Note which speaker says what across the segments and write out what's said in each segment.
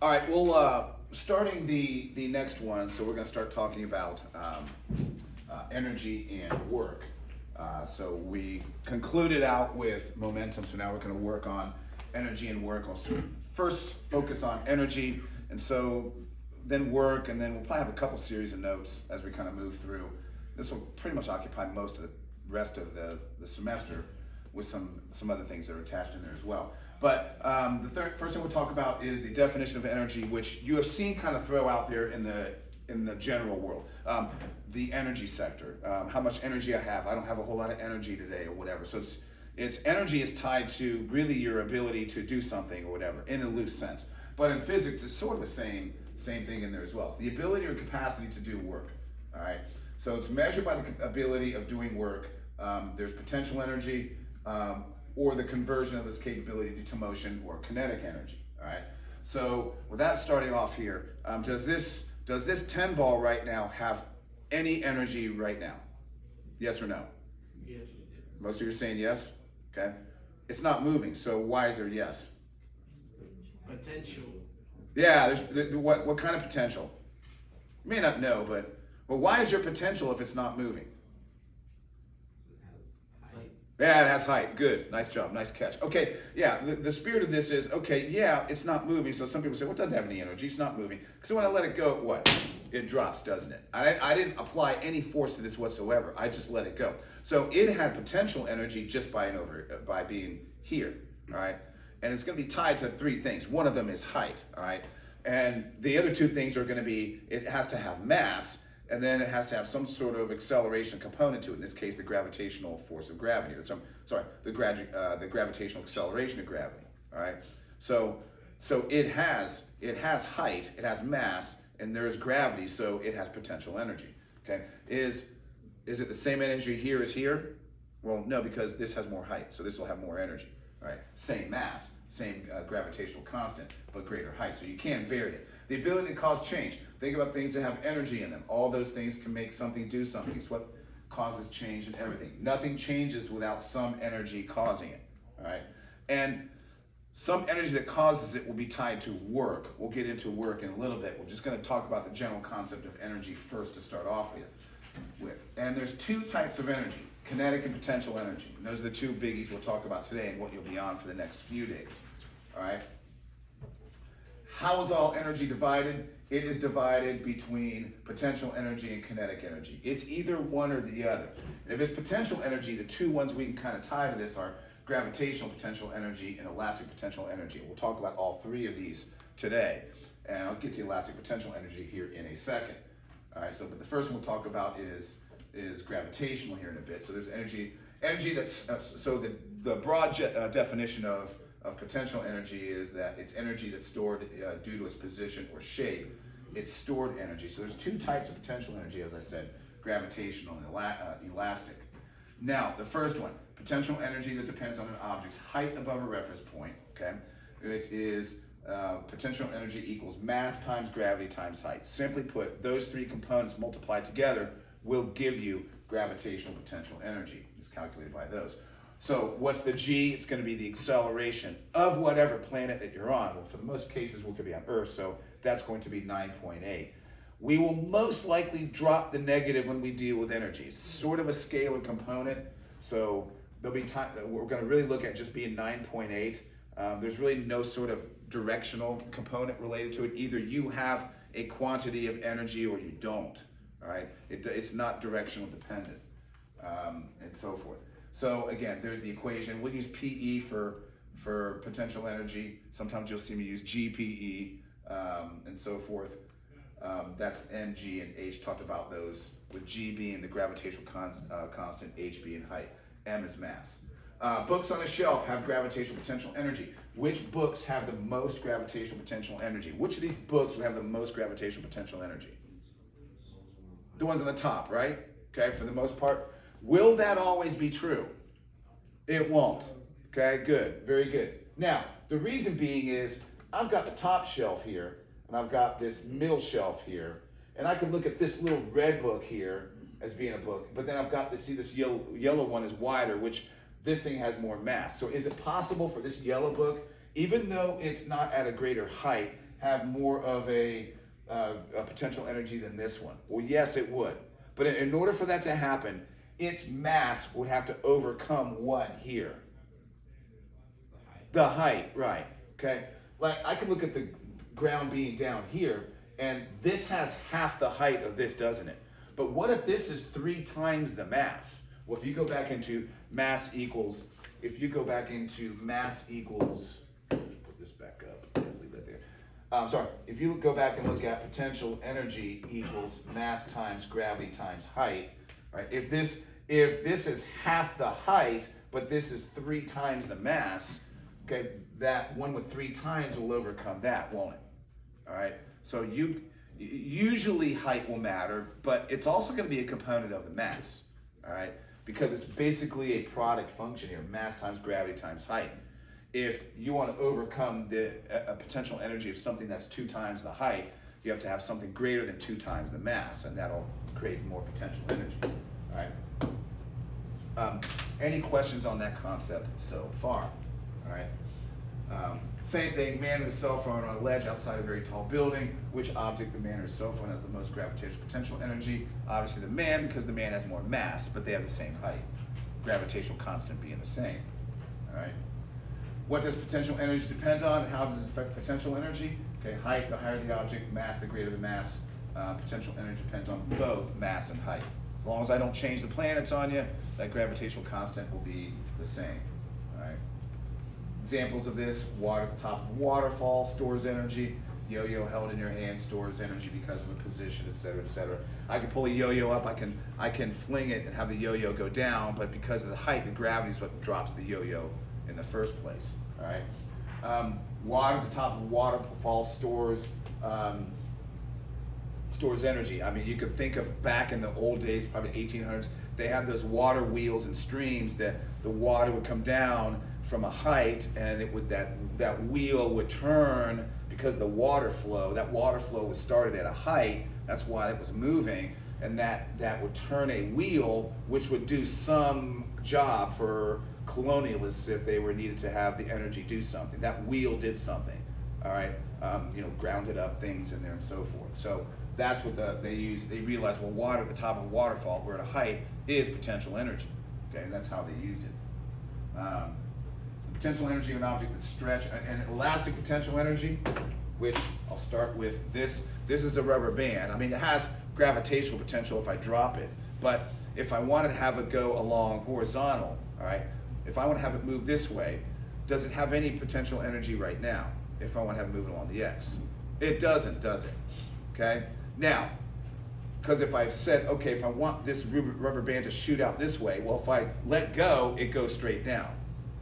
Speaker 1: All right, well, starting the next one, so we're going to start talking about energy and work. So we concluded out with momentum, so now we're going to work on energy and work. I'll first focus on energy, and so then work, and then we'll probably have a couple series of notes as we kind of move through. This will pretty much occupy most of the rest of the semester, with some other things that are attached in there as well. But the first thing we'll talk about is the definition of energy, which you have seen kind of throw out there in the general world. The energy sector, how much energy I have. I don't have a whole lot of energy today or whatever. So it's energy is tied to really your ability to do something or whatever in a loose sense. But in physics, it's sort of the same thing in there as well. It's the ability or capacity to do work. All right. So it's measured by the ability of doing work. There's potential energy, or the conversion of this capability to motion, or kinetic energy. All right. So with that starting off here, does this 10 ball right now have any energy right now? Yes or no?
Speaker 2: Yes.
Speaker 1: Most of you are saying yes. Okay. It's not moving. So why is there yes?
Speaker 2: Potential.
Speaker 1: Yeah. What kind of potential? You may not know, but why is there potential if it's not moving? Yeah, it has height. Good. Nice job. Nice catch. Okay, yeah, the spirit of this is, okay, yeah, it's not moving. So some people say, well, it doesn't have any energy. It's not moving. So when I let it go, what? It drops, doesn't it? I didn't apply any force to this whatsoever. I just let it go. So it had potential energy just by being here, all right? And it's going to be tied to three things. One of them is height, all right? And the other two things are going to be, it has to have mass, and then it has to have some sort of acceleration component to it. In this case, the gravitational force of gravity. The gravitational acceleration of gravity. All right. So it has height, it has mass, and there's gravity. So it has potential energy. Okay. Is it the same energy here as here? Well, no, because this has more height, so this will have more energy. All right. Same mass, same gravitational constant, but greater height. So you can vary it. The ability to cause change. Think about things that have energy in them. All those things can make something do something. It's what causes change in everything. Nothing changes without some energy causing it. All right. And some energy that causes it will be tied to work. We'll get into work in a little bit. We're just going to talk about the general concept of energy first to start off with. And there's two types of energy, kinetic and potential energy. And those are the two biggies we'll talk about today and what you'll be on for the next few days. All right. How is all energy divided? It is divided between potential energy and kinetic energy. It's either one or the other. If it's potential energy, the two ones we can kind of tie to this are gravitational potential energy and elastic potential energy. We'll talk about all three of these today. And I'll get to elastic potential energy here in a second. All right, so but the first one we'll talk about is gravitational here in a bit. So there's energy that's, so the broad definition of potential energy is that it's energy that's stored due to its position or shape. It's stored energy. So there's two types of potential energy, as I said, gravitational and elastic. Now, the first one, potential energy that depends on an object's height above a reference point, okay? It is potential energy equals mass times gravity times height. Simply put, those three components multiplied together will give you gravitational potential energy. It's calculated by those. So what's the G? It's going to be the acceleration of whatever planet that you're on. Well, for the most cases, we could be on Earth, so that's going to be 9.8. We will most likely drop the negative when we deal with energy. It's sort of a scalar component, so there'll be time that we're going to really look at just being 9.8. There's really no sort of directional component related to it. Either you have a quantity of energy or you don't. All right, it's not directional dependent, and so forth. So again, there's the equation. We'll use PE for potential energy. Sometimes you'll see me use GPE and so forth. That's N, G, and H. Talked about those, with G being the gravitational constant, H being height, M is mass. Books on a shelf have gravitational potential energy. Which books have the most gravitational potential energy? Which of these books would have the most gravitational potential energy? The ones on the top, right? Okay, for the most part. Will that always be true? It won't. Okay, good, very good. Now, the reason being is I've got the top shelf here, and I've got this middle shelf here, and I can look at this little red book here as being a book, but then I've got this yellow one is wider, which this thing has more mass. So is it possible for this yellow book, even though it's not at a greater height, have more of a potential energy than this one? Well, yes, it would. But in order for that to happen, its mass would have to overcome what here? The height, right. Okay. Like I can look at the ground being down here, and this has half the height of this, doesn't it? But what if this is 3 times the mass? Well, if you go back into mass equals, put this back up, let's leave that there. Sorry, if you go back and look at potential energy equals mass times gravity times height, right? If this is half the height, but this is 3 times the mass, okay, that one with 3 times will overcome that, won't it? All right, so usually height will matter, but it's also going to be a component of the mass, all right, because it's basically a product function here, mass times gravity times height. If you want to overcome a potential energy of something that's 2 times the height, you have to have something greater than 2 times the mass, and that'll create more potential energy, all right? Any questions on that concept so far? All right. Same thing, man and his cell phone on a ledge outside a very tall building. Which object, the man or his cell phone, has the most gravitational potential energy? Obviously the man, because the man has more mass, but they have the same height. Gravitational constant being the same. All right. What does potential energy depend on? How does it affect potential energy? Okay, height, the higher the object, mass, the greater the mass. Potential energy depends on both mass and height. As long as I don't change the planets on you, that gravitational constant will be the same. All right. Examples of this: water at the top of a waterfall stores energy. Yo-yo held in your hand stores energy because of a position, etc., etc. I can pull a yo-yo up. I can fling it and have the yo-yo go down, but because of the height, the gravity is what drops the yo-yo in the first place. All right. Water at the top of a waterfall stores energy. I mean, you could think of back in the old days, probably 1800s. They had those water wheels and streams that the water would come down from a height, and it would that wheel would turn because the water flow. That water flow was started at a height. That's why it was moving, and that would turn a wheel, which would do some job for colonialists if they were needed to have the energy do something. That wheel did something. All right, grounded up things in there and so forth. So that's what they used. They realized, well, water at the top of a waterfall, we're at a height, is potential energy. Okay, and that's how they used it. So potential energy of an object that's stretched, and elastic potential energy, which I'll start with this. This is a rubber band. I mean, it has gravitational potential if I drop it, but if I wanted to have it go along horizontal, all right, if I want to have it move this way, does it have any potential energy right now? If I want to have it move along the X, it doesn't, does it? Okay. Now, because if I said, okay, if I want this rubber band to shoot out this way, well, if I let go, it goes straight down.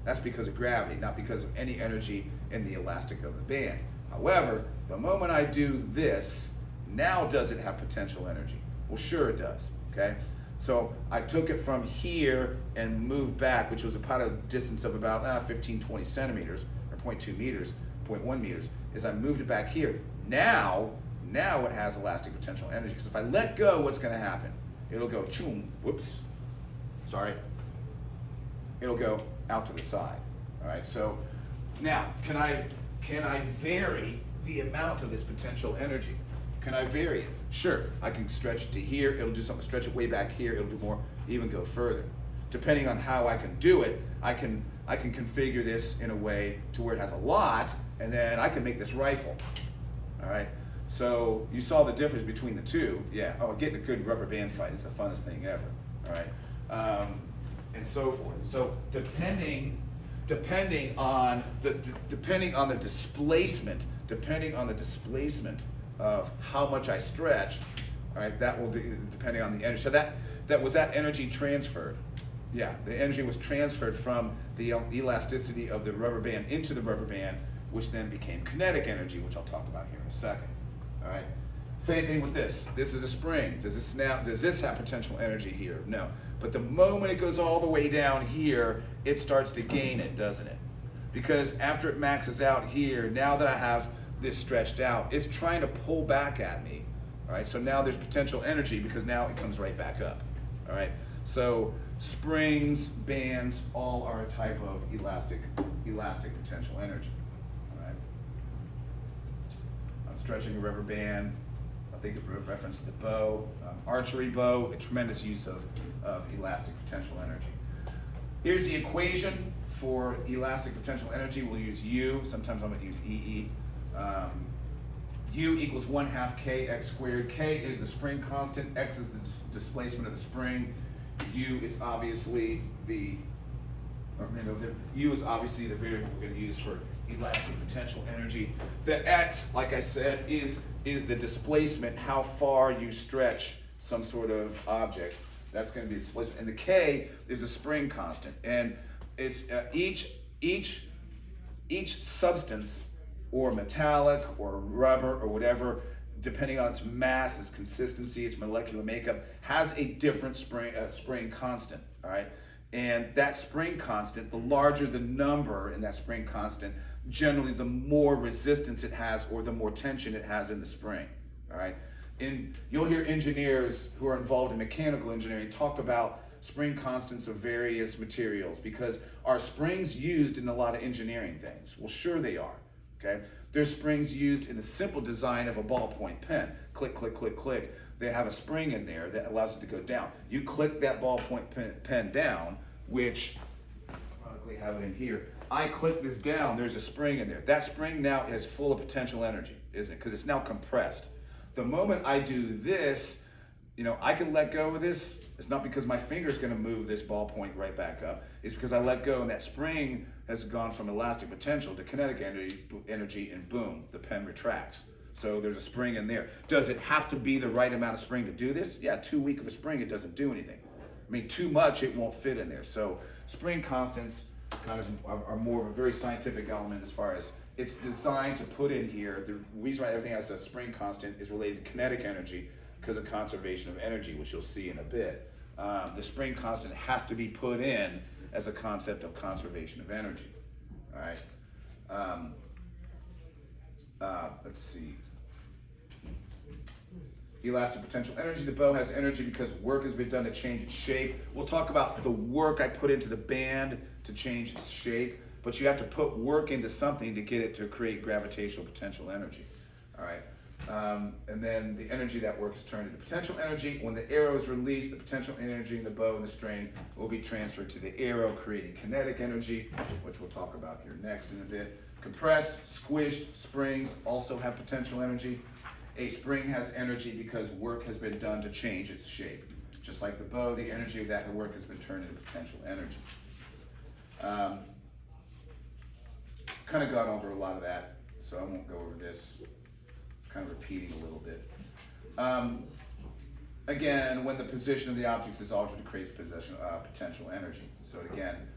Speaker 1: That's because of gravity, not because of any energy in the elastic of the band. However, the moment I do this, now does it have potential energy? Well, sure it does, okay? So I took it from here and moved back, which was about a distance of about 15, 20 centimeters, or 0.2 meters, 0.1 meters, is I moved it back here. Now it has elastic potential energy, because if I let go, what's gonna happen? It'll go choom, whoops, sorry. It'll go out to the side, all right? So now, can I vary the amount of this potential energy? Can I vary it? Sure, I can stretch it to here, it'll do something, stretch it way back here, it'll do more, even go further. Depending on how I can do it, I can configure this in a way to where it has a lot, and then I can make this rifle, all right? So you saw the difference between the two. Yeah, oh, getting a good rubber band fight is the funnest thing ever, all right? And so forth. So depending on the displacement of how much I stretch, all right, that will do, depending on the energy. So that energy transferred. Yeah, the energy was transferred from the elasticity of the rubber band into the rubber band, which then became kinetic energy, which I'll talk about here in a second. All right. Same thing with this. This is a spring. Does this have potential energy here? No. But the moment it goes all the way down here, it starts to gain it, doesn't it? Because after it maxes out here, now that I have this stretched out, it's trying to pull back at me. All right. So now there's potential energy because now it comes right back up. All right. So springs, bands, all are a type of elastic potential energy. All right. stretching a rubber band. I think it referenced the bow, archery bow, a tremendous use of elastic potential energy. Here's the equation for elastic potential energy. We'll use U. Sometimes I'm going to use EE. U equals 1/2 kx squared. K is the spring constant. X is the displacement of the spring. U is obviously the variable we're going to use for elastic potential energy. The X, like I said, is the displacement, how far you stretch some sort of object. That's going to be displacement. And the K is a spring constant. And it's each substance, or metallic or rubber or whatever, depending on its mass, its consistency, its molecular makeup, has a different spring constant. All right. And that spring constant, the larger the number in that spring constant, generally the more resistance it has or the more tension it has in the spring. All right. And you'll hear engineers who are involved in mechanical engineering talk about spring constants of various materials, because are springs used in a lot of engineering things? Well, sure they are. Okay. There's springs used in the simple design of a ballpoint pen. Click, click, click, click. They have a spring in there that allows it to go down. You click that ballpoint pen down, which I probably have it in here. I click this down, there's a spring in there. That spring now is full of potential energy, isn't it? Because it's now compressed. The moment I do this, I can let go of this. It's not because my finger's going to move this ballpoint right back up. It's because I let go, and that spring has gone from elastic potential to kinetic energy, and boom, the pen retracts. So there's a spring in there. Does it have to be the right amount of spring to do this? Yeah, too weak of a spring, it doesn't do anything. I mean, too much, it won't fit in there. So spring constants kind of are more of a very scientific element as far as it's designed to put in here. The reason why everything has a spring constant is related to kinetic energy because of conservation of energy, which you'll see in a bit. The spring constant has to be put in as a concept of conservation of energy. All right. Let's see. Elastic potential energy. The bow has energy because work has been done to change its shape. We'll talk about the work I put into the band to change its shape, but you have to put work into something to get it to create gravitational potential energy. All right. And then the energy that work is turned into potential energy. When the arrow is released, the potential energy in the bow and the string will be transferred to the arrow, creating kinetic energy, which we'll talk about here next in a bit. Compressed, squished springs also have potential energy. A spring has energy because work has been done to change its shape. Just like the bow, the energy of that work has been turned into potential energy. Kind of gone over a lot of that, so I won't go over this. Kind of repeating a little bit. Again, when the position of the objects is altered, it creates potential energy. So again,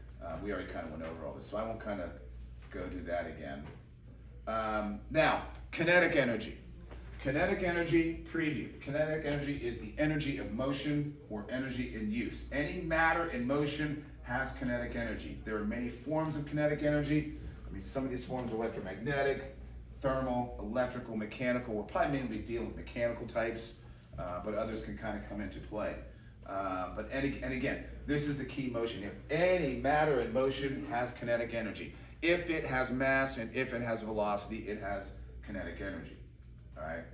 Speaker 1: we already kind of went over all this, so I won't kind of go do that again. Now, kinetic energy. Kinetic energy preview. Kinetic energy is the energy of motion or energy in use. Any matter in motion has kinetic energy. There are many forms of kinetic energy. I mean, some of these forms are electromagnetic, thermal, electrical, mechanical. We're probably mainly dealing with mechanical types, but others can kind of come into play. And again, this is the key motion here. Any matter in motion has kinetic energy. If it has mass and if it has velocity, it has kinetic energy. All right.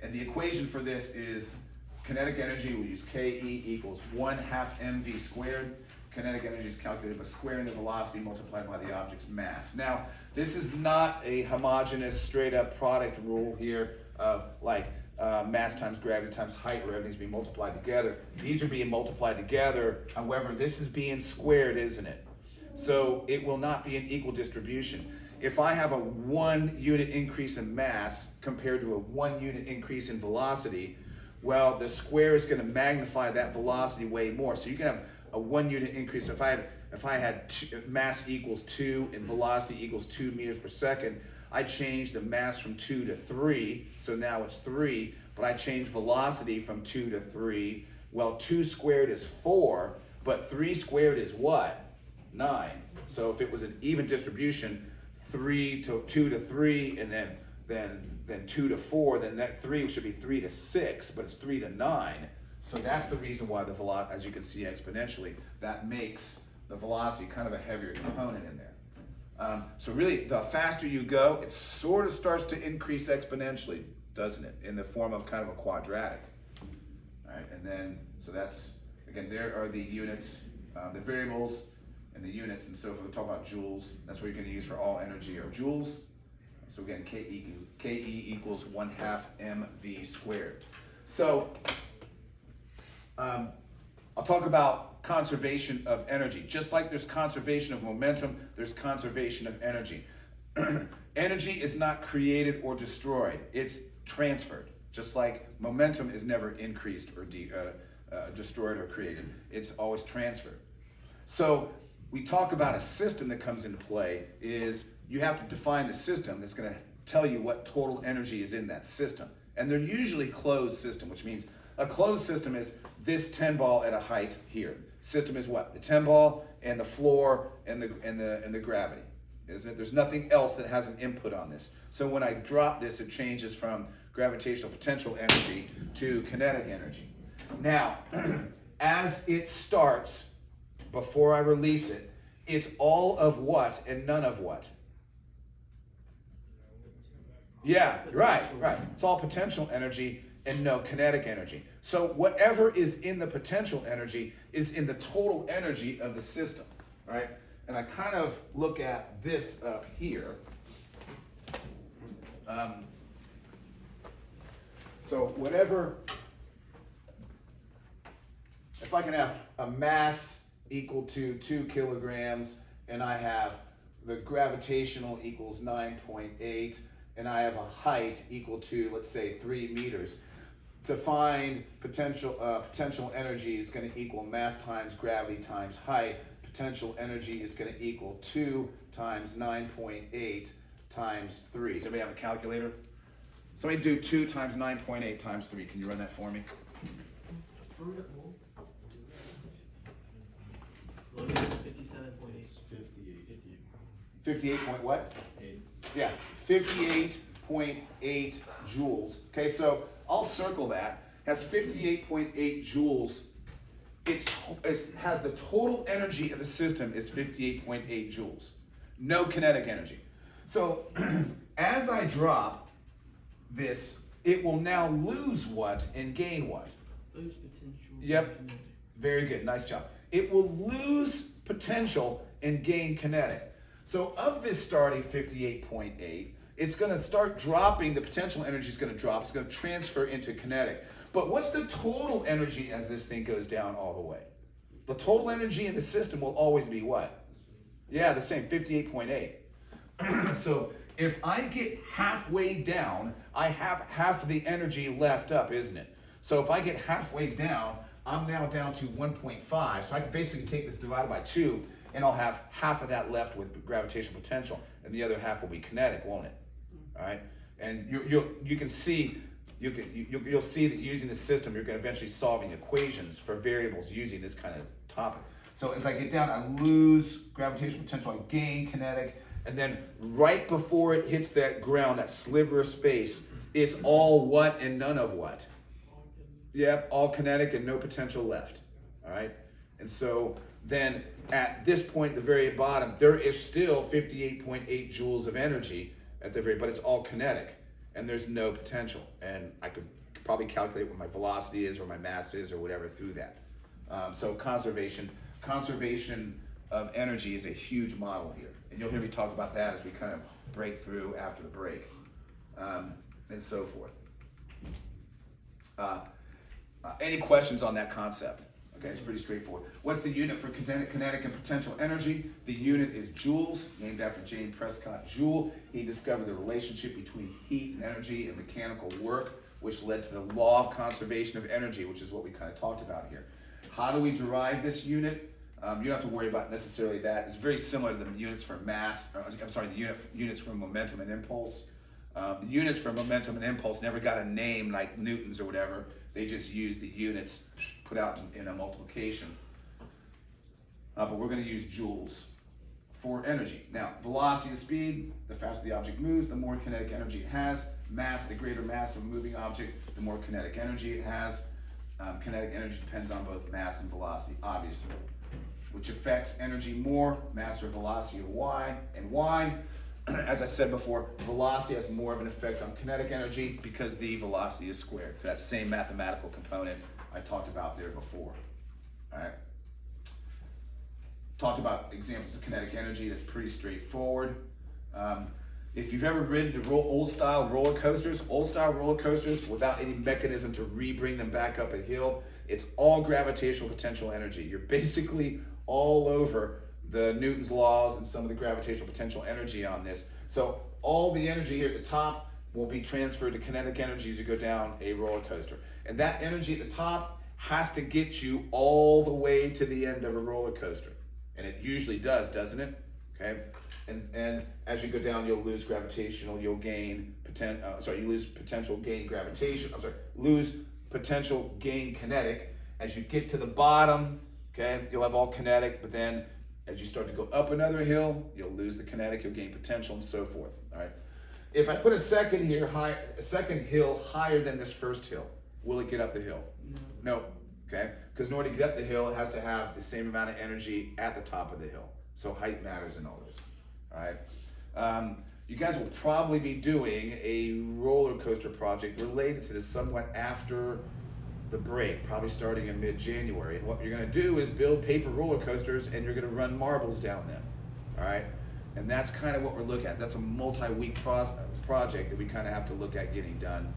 Speaker 1: And the equation for this is kinetic energy. We'll use Ke equals 1/2 mv squared. Kinetic energy is calculated by squaring the velocity multiplied by the object's mass. Now, this is not a homogeneous, straight-up product rule here of mass times gravity times height, where everything's being multiplied together. These are being multiplied together. However, this is being squared, isn't it? So it will not be an equal distribution. If I have a 1 unit increase in mass compared to a 1 unit increase in velocity, well, the square is going to magnify that velocity way more. So you can have a 1 unit increase. If I had mass equals 2 and velocity equals 2 meters per second, I changed the mass from 2 to 3, so now it's 3, but I changed velocity from 2 to 3. Well, 2 squared is 4, but 3 squared is what? 9. So if it was an even distribution, 2 to 3, and then 2 to 4, then that 3 should be 3 to 6, but it's 3 to 9. So that's the reason why the velocity, as you can see exponentially, that makes the velocity kind of a heavier component in there. So really, the faster you go, it sort of starts to increase exponentially, doesn't it? In the form of kind of a quadratic. All right, and then, so that's, again, there are the units, the variables, and the units. And so if we talk about joules, that's what you're going to use for all energy or joules. So again, KE equals 1/2 mv squared. So I'll talk about conservation of energy. Just like there's conservation of momentum, there's conservation of energy. Energy is not created or destroyed, it's transferred. Just like momentum is never increased or destroyed or created, it's always transferred. So we talk about a system that comes into play is you have to define the system that's going to tell you what total energy is in that system. And they're usually closed system, which means a closed system is this 10 ball at a height here. System is what? The 10 ball and the floor and the gravity. Isn't it? There's nothing else that has an input on this. So when I drop this, it changes from gravitational potential energy to kinetic energy. Now, as it starts, before I release it, it's all of what and none of what? Yeah, right. It's all potential energy and no kinetic energy. So whatever is in the potential energy is in the total energy of the system, right? And I kind of look at this up here. So whatever, if I can have a mass equal to 2 kilograms, and I have the gravitational equals 9.8, and I have a height equal to, let's say, 3 meters. To find potential energy is going to equal mass times gravity times height. Potential energy is going to equal 2 times 9.8 times 3. Does anybody have a calculator? Somebody do 2 times 9.8 times 3. Can you run that for me? 58 point what?
Speaker 3: 8.
Speaker 1: Yeah, 58.8 joules. Okay, so I'll circle that. Has 58.8 joules. It has the total energy of the system is 58.8 joules. No kinetic energy. So as I drop this, it will now lose what and gain what?
Speaker 2: Lose potential.
Speaker 1: Yep. Very good. Nice job. It will lose potential and gain kinetic. So of this starting 58.8, it's going to start dropping. The potential energy is going to drop. It's going to transfer into kinetic. But what's the total energy as this thing goes down all the way? The total energy in the system will always be what? Yeah, the same, 58.8. So if I get halfway down, I have half of the energy left up, isn't it? So if I get halfway down, I'm now down to 1.5. So I can basically take this divided by 2, and I'll have half of that left with gravitational potential, and the other half will be kinetic, won't it? All right, and you can see you'll see that using the system, you're going to eventually solving equations for variables using this kind of topic. So as I get down, I lose gravitational potential, I gain kinetic, and then right before it hits that ground, that sliver of space, it's all what and none of what? Yep, all kinetic and no potential left. All right, and so then at this point at the very bottom, there is still 58.8 joules of energy at the very, but it's all kinetic and there's no potential. And I could probably calculate what my velocity is or my mass is or whatever through that. So conservation of energy is a huge model here. And you'll hear me talk about that as we kind of break through after the break, and so forth. Any questions on that concept? Okay, it's pretty straightforward. What's the unit for kinetic and potential energy? The unit is joules, named after James Prescott Joule. He discovered the relationship between heat and energy and mechanical work, which led to the law of conservation of energy, which is what we kind of talked about here. How do we derive this unit? You don't have to worry about necessarily that. It's very similar to the units for mass, the units for momentum and impulse. The units for momentum and impulse never got a name like newtons or whatever. They just use the units put out in a multiplication. But we're going to use joules for energy. Now, velocity is speed. The faster the object moves, the more kinetic energy it has. Mass, the greater mass of a moving object, the more kinetic energy it has. Kinetic energy depends on both mass and velocity, obviously. which affects energy more, mass or velocity of y, and y, as I said before, velocity has more of an effect on kinetic energy because the velocity is squared. That same mathematical component I talked about there before. All right. Talked about examples of kinetic energy. That's pretty straightforward. If you've ever ridden the old style roller coasters without any mechanism to re-bring them back up a hill, it's all gravitational potential energy. You're basically all over the Newton's laws and some of the gravitational potential energy on this. So all the energy here at the top will be transferred to kinetic energy as you go down a roller coaster. And that energy at the top has to get you all the way to the end of a roller coaster. And it usually does, doesn't it? Okay. And as you go down, you'll lose gravitational, you'll gain you lose potential, gain gravitation. Lose potential, gain kinetic. As you get to the bottom, okay, you'll have all kinetic, but then as you start to go up another hill, you'll lose the kinetic, you'll gain potential, and so forth. All right. If I put a second hill higher than this first hill, will it get up the hill? No. Okay. Because in order to get up the hill, it has to have the same amount of energy at the top of the hill. So height matters in all this. All right. You guys will probably be doing a roller coaster project related to this somewhat after the break, probably starting in mid-January. And what you're going to do is build paper roller coasters, and you're going to run marbles down them. All right. And that's kind of what we're looking at. That's a multi-week project that we kind of have to look at getting done.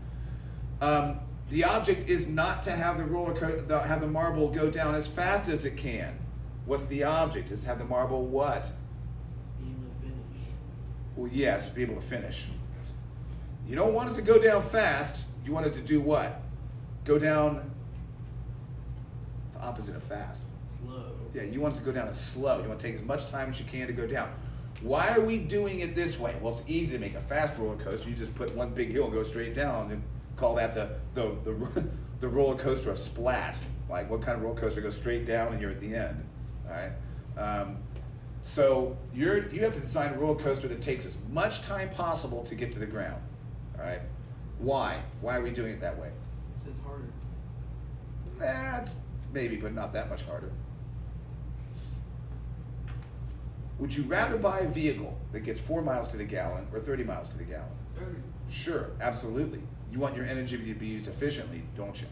Speaker 1: The object is not to have the marble go down as fast as it can. What's the object? Is have the marble what?
Speaker 2: Be able to finish.
Speaker 1: Well, yes, be able to finish. You don't want it to go down fast. You want it to do what? Go down. It's the opposite of fast.
Speaker 2: Slow.
Speaker 1: Yeah, you want it to go down as slow. You want to take as much time as you can to go down. Why are we doing it this way? Well, it's easy to make a fast roller coaster. You just put one big hill and go straight down, and call that the roller coaster of splat. Like, what kind of roller coaster goes straight down and you're at the end? All right. So you have to design a roller coaster that takes as much time possible to get to the ground. All right. Why? Why are we doing it that way?
Speaker 2: So it's harder.
Speaker 1: That's maybe, but not that much harder. Would you rather buy a vehicle that gets 4 miles to the gallon or 30 miles to the gallon?
Speaker 2: 30.
Speaker 1: Sure, absolutely. You want your energy to be used efficiently, don't you?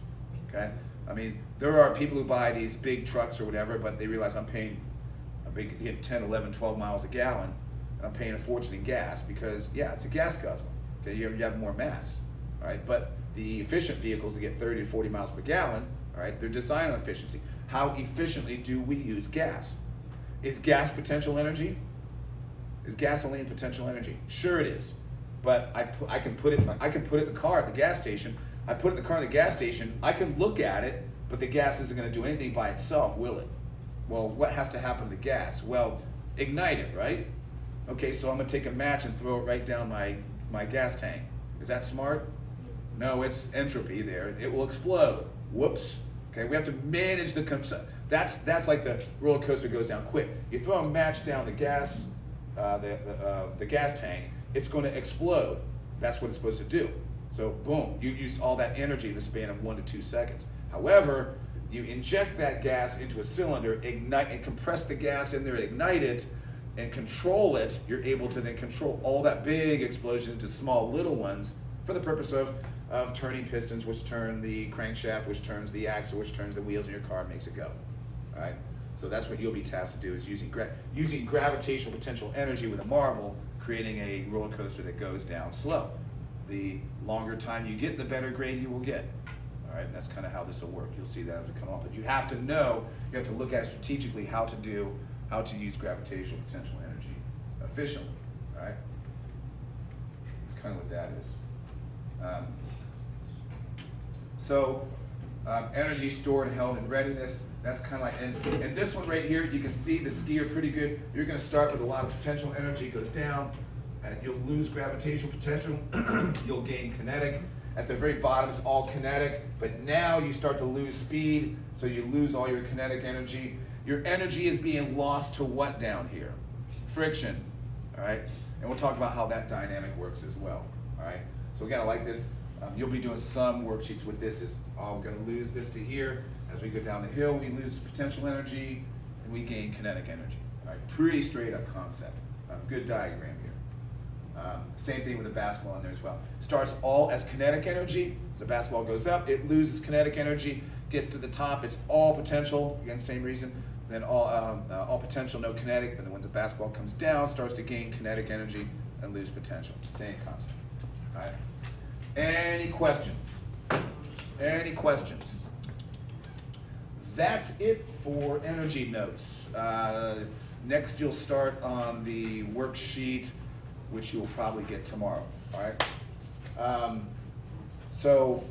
Speaker 1: Okay? I mean, there are people who buy these big trucks or whatever, but they realize I'm paying a big 10, 11, 12 miles a gallon, and I'm paying a fortune in gas because, yeah, it's a gas guzzler. Okay, you have more mass. All right, but the efficient vehicles that get 30 to 40 miles per gallon, all right, they're designed on efficiency. How efficiently do we use gas? Is gas potential energy? Is gasoline potential energy? Sure it is. But I can put it in the car at the gas station. I put it in the car at the gas station. I can look at it, but the gas isn't going to do anything by itself, will it? Well, what has to happen to the gas? Well, ignite it, right? Okay, so I'm going to take a match and throw it right down my gas tank. Is that smart? No, it's entropy there. It will explode. Whoops. Okay, we have to manage the that's like the roller coaster goes down quick. You throw a match down the gas tank, it's going to explode. That's what it's supposed to do. So boom, you used all that energy in the span of 1 to 2 seconds. However, you inject that gas into a cylinder, ignite and compress the gas in there, ignite it, and control it. You're able to then control all that big explosion into small little ones for the purpose of turning pistons, which turn the crankshaft, which turns the axle, which turns the wheels in your car, and makes it go. All right. So that's what you'll be tasked to do, is using gravitational potential energy with a marble, creating a roller coaster that goes down slow. The longer time you get, the better grade you will get. All right, and that's kind of how this will work. You'll see that as we come up. But you have to know, you have to look at it strategically how to use gravitational potential energy efficiently. All right, that's kind of what that is. Energy stored and held in readiness. That's kind of like, and this one right here, you can see the skier pretty good. You're going to start with a lot of potential energy, goes down, and you'll lose gravitational potential. You'll gain kinetic. At the very bottom, it's all kinetic, but now you start to lose speed, so you lose all your kinetic energy. Your energy is being lost to what down here? Friction. All right, and we'll talk about how that dynamic works as well. All right, so again, I like this. You'll be doing some worksheets with this. I'm going to lose this to here. As we go down the hill, we lose potential energy, and we gain kinetic energy. All right, pretty straight up concept. Good diagram here. Same thing with the basketball in there as well. Starts all as kinetic energy. As the basketball goes up, it loses kinetic energy. Gets to the top, it's all potential. Again, same reason. Then all potential, no kinetic. But then when the basketball comes down, starts to gain kinetic energy and lose potential. Same concept. All right. Any questions? Any questions? That's it for energy notes. Next, you'll start on the worksheet, which you'll probably get tomorrow. All right. So